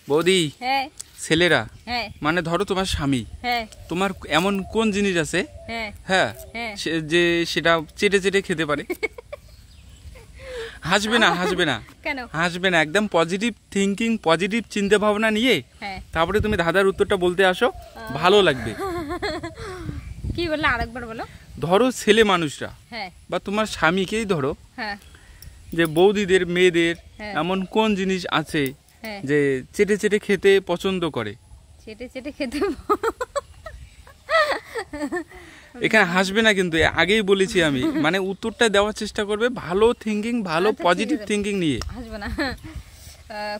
বৌদি, হ্যাঁ ছেলেরা হ্যাঁ মানে ধরো তোমার স্বামী, হ্যাঁ তোমার এমন কোন জিনিস আছে হ্যাঁ হ্যাঁ হ্যাঁ যে সেটা চেটে চেটে খেতে পারে? হাসবে না, হাসবে না, কেন হাসবে না, একদম পজিটিভ থিঙ্কিং, পজিটিভ চিন্তা ভাবনা নিয়ে হ্যাঁ তারপরে তুমি দাদার উত্তরটা বলতে আসো, ভালো লাগবে। কি বললে আরেকবার বলো। ধরো ছেলে মানুষরা হ্যাঁ বা তোমার স্বামীকেই ধরো, হ্যাঁ যে বৌদিদের মেয়েদের হ্যাঁ এমন কোন জিনিস আছে হ্যাঁ যে চেটে চেটে খেতে পছন্দ করে? চেটে চেটে খেতে এখানে হাসবে না কিন্তু, আগেই বলেছি আমি, মানে উত্তরটা দেওয়ার চেষ্টা করবে ভালো থিঙ্কিং, ভালো আচ্ছা, ঠিক পজিটিভ আছে। থিঙ্কিং নিয়ে। হাসবো না।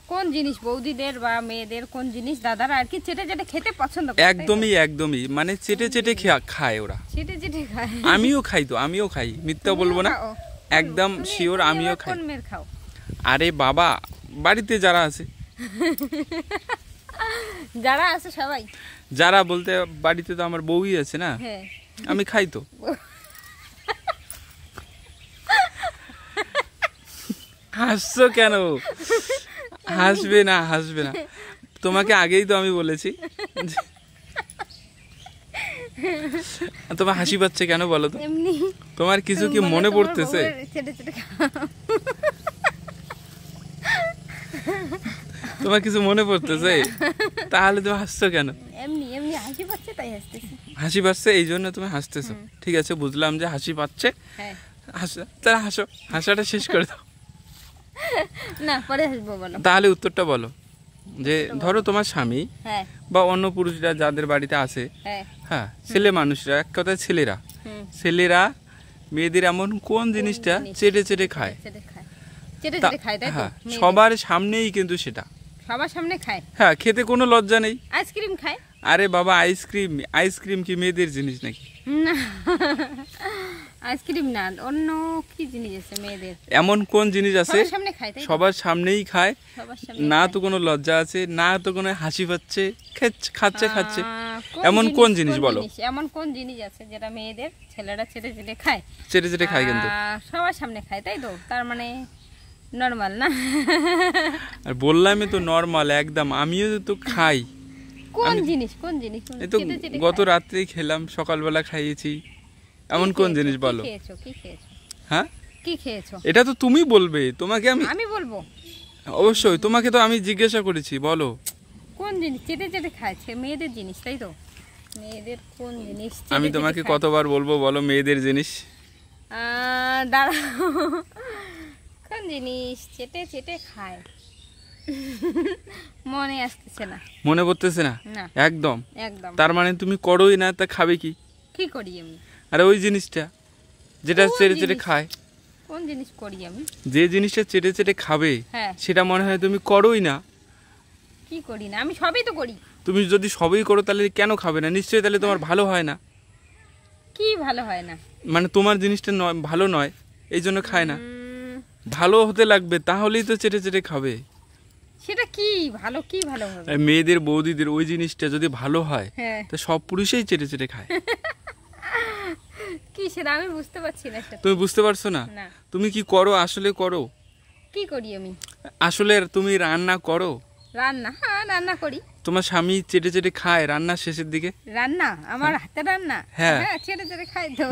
কোন জিনিস বৌদিদের বা মেয়েদের কোন জিনিস দাদারা আর কি চেটে চেটে খেতে পছন্দ করে? একদমই একদমই, মানে চেটে চেটে খায় ওরা। চেটে চেটে খায়। আমিও খাই তো, আমিও খাই, মিথ্যা বলবো না, খাও? একদম তুমি- শিওর তুমি আমিও আবার খাই। কোন মেয়ের খাও? আরে বাবা, বাড়িতে যারা আছে, যারা আছে সবাই? যারা বলতে বাড়িতে তো আমার বউই আছে না, হ্যাঁ আমি খাই তো। হাসছো কেন? হাসবে না, হাসবে না, তোমাকে আগেই তো আমি বলেছি। তোমার হাসি পাচ্ছে কেন বলো তো? এমনি তোমার কিছু কি বলে মনে তোমার পড়তেছে? বউয়ের চেটে চেটে খাও। তোমার কিছু মনে পড়তেছে? তাহলে তুমি হাসছো কেন? এমনি এমনি হাসি পাচ্ছে তাই হাসতেছি। হাসি পাচ্ছে এই জন্য তুমি হাসতেছো, ঠিক আছে, বুঝলাম যে হাসি পাচ্ছে, হ্যাঁ হাসো, তাহলে হাসো, হাসাটা শেষ করে দাও। না পরে হাসবো বলো। তাহলে উত্তরটা বলো, যে ধরো তোমার স্বামী হ্যাঁ বা অন্য পুরুষরা যাদের বাড়িতে আছে, হ্যাঁ হ্যাঁ, ছেলে মানুষরা, এক কথায় ছেলেরা, হুম ছেলেরা মেয়েদের এমন কোন জিনিসটা জিনিস? চেটে চেটে খায়? চেটে খায় চেটে তা- চেটে খায় তাই তো? হ্যাঁ, মেয়েদের। সবার সামনেই কিন্তু সেটা, সবার সামনে খায়। হ্যাঁ, খেতে কোনো লজ্জা নেই। আইসক্রিম খায়? আরে বাবা, আইসক্রিম, আইসক্রিম কি মেয়েদের জিনিস নাকি? না আইসক্রিম না, অন্য কি জিনিস আছে মেয়েদের? এমন কোন জিনিস আছে সবার সামনে খায় তাই তো? সবার সামনেই খায়, সবার সামনে না খায়। তো কোনো লজ্জা আছে, না তো কোনো হাসি পাচ্ছে, খাচ্ছে খাচ্ছে। কোন এমন কোন জিনিস বলো? এমন কোন জিনিস আছে যেটা মেয়েদের ছেলেরা চেটে চেটে খায়? চেটে চেটে খায় কিন্তু, সবার সামনে খায় তাই তো? তার মানে নরমাল না? আর বললামই তো নরমাল একদম, আমিও তো খাই। কোন জিনিস কোন জিনিস কোন এই তো চেটে চেটে গত খায়? রাত্রেই খেলাম, সকালবেলা খাইয়েছি, এমন কি কোন খেয়েছো? জিনিস কি বলো? খেয়েছো কি খেয়েছো হ্যাঁ, কি খেয়েছো? এটা তো তুমি বলবে, তোমাকে আমি আমি বলবো? অবশ্যই, তোমাকে তো আমি জিজ্ঞাসা করেছি, বলো কোন জিনিস চেটে চেটে খাচ্ছে? মেয়েদের জিনিস তাই তো? মেয়েদের কোন জিনিস চেটে আমি চেটে তোমাকে খায়? কতবার বলবো, বলো মেয়েদের জিনিস। দাঁড়াও, কোন জিনিস চেটে চেটে খায়? মনে আসতেছে না। মনে পড়তেছে না? না একদম। একদম। তার মানে তুমি করোই না, তা খাবে কি? কি করি আমি? আরে ওই জিনিসটা যেটা কোন চেটে চেটে জিনিস? খায়, কোন জিনিস করি আমি? যে জিনিসটা চেটে চেটে খাবে, হ্যাঁ সেটা মনে হয় তুমি করোই না। কি করি না? আমি সবই তো করি। তুমি যদি সবই করো তাহলে কেন খাবে না? নিশ্চয়ই তাহলে তোমার ভালো হয় না, কি ভালো হয় না? মানে তোমার জিনিসটা নয়, ভালো নয়, এই জন্য খায় না। উম, ভালো হতে লাগবে, তাহলেই তো চেটে চেটে খাবে। সেটা কি ভালো? কি ভালো হবে? আর মেয়েদের বৌদিদের ওই জিনিসটা যদি ভালো হয়, হ্যাঁ তা সব পুরুষই চেটে চেটে খায়। কি সেটা আমি বুঝতে পারছি না সেটা। তুমি বুঝতে পারছো না? না তুমি কি করো আসলে? করো কি করি আমি? আসলে? তুমি রান্না করো? রান্না? হ্যাঁ রান্না করি। তোমার স্বামী চেটে চেটে খায় রান্নার শেষের দিকে? রান্না আমার হাতে রান্না? হ্যাঁ। ছেড়ে ছেড়ে খাই তো।